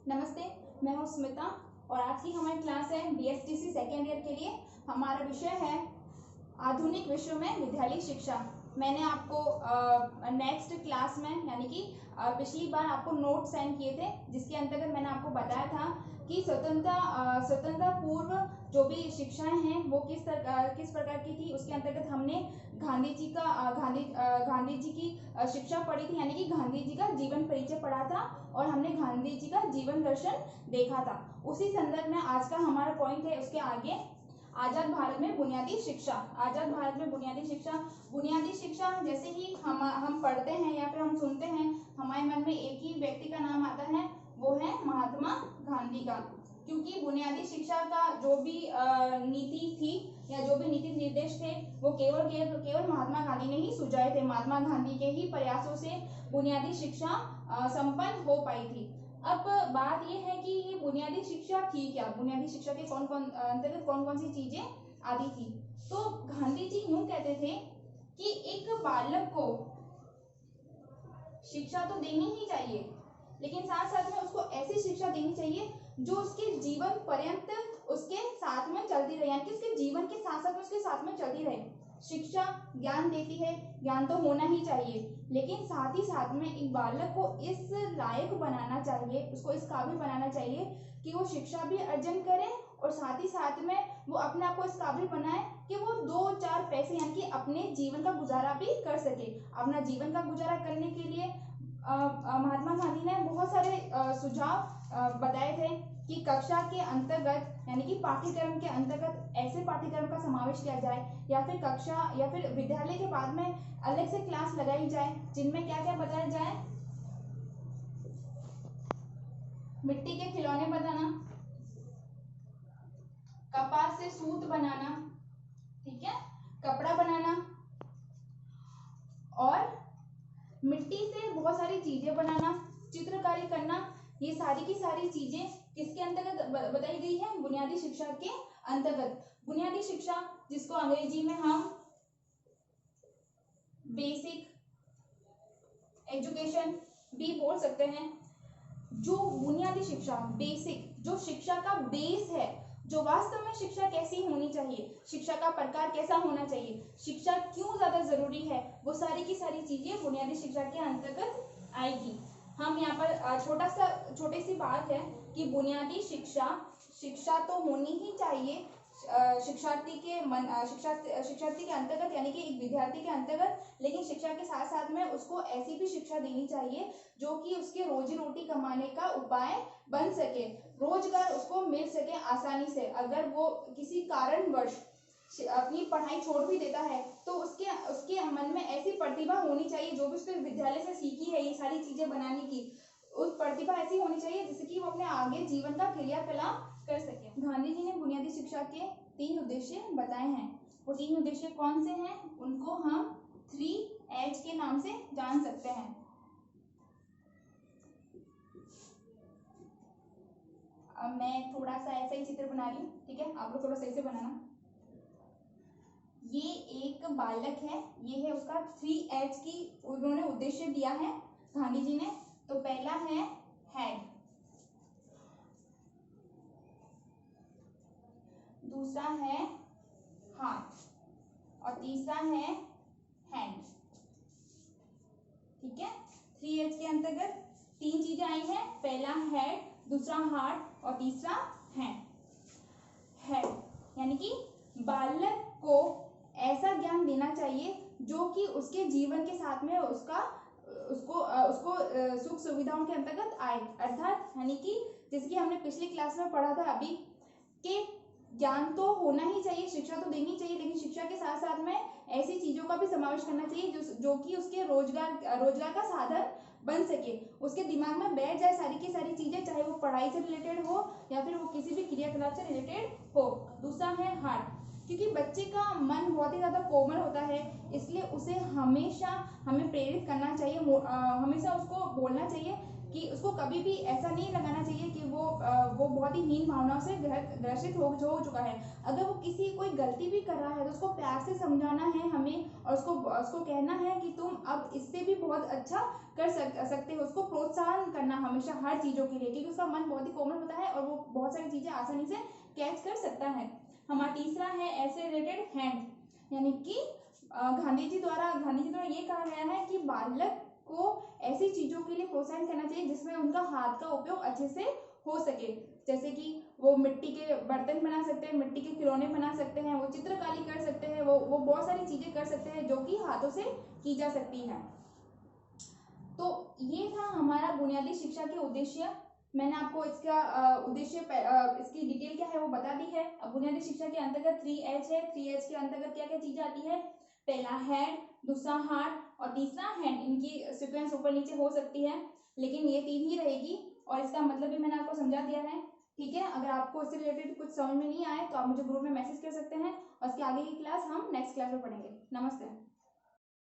नमस्ते, मैं हूँ स्मिता और आज की हमारी क्लास है BSTC सेकेंड ईयर के लिए। हमारा विषय है आधुनिक विश्व में विद्यालय शिक्षा। मैंने आपको नेक्स्ट क्लास में यानी कि पिछली बार आपको नोट सेंड किए थे, जिसके अंतर्गत मैंने आपको बताया था कि स्वतंत्रता पूर्व जो भी शिक्षाएं हैं वो किस प्रकार की थी। उसके अंतर्गत हमने गांधी जी की शिक्षा पढ़ी थी, यानी कि गांधी जी का जीवन परिचय पढ़ा था और हमने गांधी जी का जीवन दर्शन देखा था। उसी संदर्भ में आज का हमारा पॉइंट है उसके आगे, आजाद भारत में बुनियादी शिक्षा। आजाद भारत में बुनियादी शिक्षा जैसे ही हम पढ़ते हैं या फिर हम सुनते हैं, हमारे मन में एक ही व्यक्ति का नाम आता है, वो है महात्मा गांधी का। क्योंकि बुनियादी शिक्षा का जो भी नीति थी या जो भी नीति निर्देश थे वो केवल महात्मा गांधी ने ही सुझाए थे। महात्मा गांधी के ही प्रयासों से बुनियादी शिक्षा संपन्न हो पाई थी। अब बात यह है कि ये बुनियादी शिक्षा थी क्या, बुनियादी शिक्षा के अंतर्गत कौन कौन सी चीजें आती थी। तो गांधी जी यूं कहते थे कि एक बालक को शिक्षा तो देनी ही चाहिए, लेकिन साथ साथ में उसको ऐसी शिक्षा देनी चाहिए जो उसके जीवन पर्यंत उसके साथ में चलती रहे, यानी कि उसके जीवन के साथ साथ में उसके साथ में चलती रहे। शिक्षा ज्ञान देती है, ज्ञान तो होना ही चाहिए, लेकिन साथ ही साथ में एक बालक को इस लायक बनाना चाहिए, उसको इस काबिल बनाना चाहिए कि वो शिक्षा भी अर्जन करे और साथ ही साथ में वो अपने आप को इस काबिल बनाए कि वो 2-4 पैसे यानी कि अपने जीवन का गुजारा भी कर सके। अपना जीवन का गुजारा करने के लिए महात्मा गांधी ने बहुत सारे सुझाव बताए थे कि कक्षा के अंतर्गत यानी कि पाठ्यक्रम के अंतर्गत ऐसे पाठ्यक्रम का समावेश किया जाए, या फिर कक्षा या फिर विद्यालय के बाद में अलग से क्लास लगाई जाए जिनमें क्या क्या बताया जाए। मिट्टी के खिलौने बनाना, कपास से सूत बनाना, ठीक है, कपड़ा बनाना और मिट्टी से बहुत सारी चीजें बनाना, चित्रकारी करना, ये सारी की सारी चीजें किसके अंतर्गत बताई गई है, बुनियादी शिक्षा के अंतर्गत। बुनियादी शिक्षा जिसको अंग्रेजी में हम बेसिक एजुकेशन भी बोल सकते हैं। जो बुनियादी शिक्षा, बेसिक, जो शिक्षा का बेस है, जो वास्तव में शिक्षा कैसी होनी चाहिए, शिक्षा का प्रकार कैसा होना चाहिए, शिक्षा क्यों ज्यादा जरूरी है, वो सारी की सारी चीजें बुनियादी शिक्षा के अंतर्गत आएगी। हम यहाँ पर छोटी सी बात है कि बुनियादी शिक्षा तो होनी ही चाहिए शिक्षार्थी के अंतर्गत, यानी कि एक विद्यार्थी के अंतर्गत, लेकिन शिक्षा के साथ साथ में उसको ऐसी भी शिक्षा देनी चाहिए जो कि उसके रोजी रोटी कमाने का उपाय बन सके, रोजगार उसको मिल सके आसानी से। अगर वो किसी कारणवश अपनी पढ़ाई छोड़ भी देता है तो उसके मन में ऐसी प्रतिभा होनी चाहिए, जो भी उसने विद्यालय से सीखी है ये सारी चीजें बनाने की, उस प्रतिभा ऐसी होनी चाहिए जिससे कि वो अपने आगे जीवन का क्रियाकलाप कर सके। गांधी जी ने बुनियादी शिक्षा के 3 उद्देश्य बताए हैं। वो 3 उद्देश्य कौन से हैं, उनको हम 3H के नाम से जान सकते हैं। अब मैं थोड़ा सा ऐसा ही चित्र बना रही हूँ, ठीक है, आप लोग थोड़ा सही से बनाना। ये एक बालक है, ये है उसका 3H की उन्होंने उद्देश्य दिया है गांधी जी ने। तो पहला है हेड, दूसरा है हार्ट और तीसरा है हैंड, ठीक है। 3H के अंतर्गत 3 चीजें आई हैं, पहला हेड, दूसरा हार्ट और तीसरा हैंड। हेड यानी कि बालक को ऐसा ज्ञान देना चाहिए जो कि उसके जीवन के साथ में उसको सुख सुविधाओं के अंतर्गत आए, अर्थात यानी कि जैसे कि हमने पिछली क्लास में पढ़ा था अभी कि ज्ञान तो होना ही चाहिए, शिक्षा तो देनी चाहिए, लेकिन शिक्षा के साथ साथ में ऐसी चीजों का भी समावेश करना चाहिए जो कि उसके रोजगार का साधन बन सके, उसके दिमाग में बैठ जाए सारी की सारी चीजें, चाहे वो पढ़ाई से रिलेटेड हो या फिर वो किसी भी क्रियाकलाप से रिलेटेड हो। दूसरा है हार्ट, क्योंकि बच्चे का मन बहुत ही ज्यादा कोमल होता है, इसलिए उसे हमेशा हमें प्रेरित करना चाहिए, हमेशा उसको बोलना चाहिए कि उसको कभी भी ऐसा नहीं लगाना चाहिए कि वो बहुत ही हीन भावनाओं से ग्रसित हो चुका है। अगर वो किसी कोई गलती भी कर रहा है तो उसको प्यार से समझाना है हमें, और उसको कहना है कि तुम अब इससे भी बहुत अच्छा कर सकते हो। उसको प्रोत्साहन करना हमेशा हर चीज़ों के लिए, क्योंकि उसका मन बहुत ही कोमल होता है और वो बहुत सारी चीज़ें आसानी से कैच कर सकता है। हमारा तीसरा है ऐसे रिलेटेड हैंड, यानी कि गांधी जी द्वारा ये कहा गया है कि बालक को ऐसी चीजों के लिए प्रोत्साहन करना चाहिए जिसमें उनका हाथ का उपयोग अच्छे से हो सके। जैसे कि वो मिट्टी के बर्तन बना सकते हैं, मिट्टी के खिलौने बना सकते हैं, वो चित्रकारी कर सकते हैं, वो बहुत सारी चीजें कर सकते हैं जो कि हाथों से की जा सकती है। तो ये था हमारा बुनियादी शिक्षा के उद्देश्य। मैंने आपको इसका उद्देश्य इसकी डिटेल क्या है वो बता दी है। अब बुनियादी शिक्षा के अंतर्गत 3H है। 3H के अंतर्गत क्या क्या चीजें आती है? पहला हेड, दूसरा हार्ट और तीसरा हैंड। इनकी सीक्वेंस ऊपर नीचे हो सकती है लेकिन ये 3 ही रहेगी, और इसका मतलब भी मैंने आपको समझा दिया है। ठीक है, अगर आपको इससे रिलेटेड कुछ समझ में नहीं आए तो आप मुझे ग्रुप में मैसेज कर सकते हैं, और इसके आगे की क्लास हम नेक्स्ट क्लास में पढ़ेंगे। नमस्ते।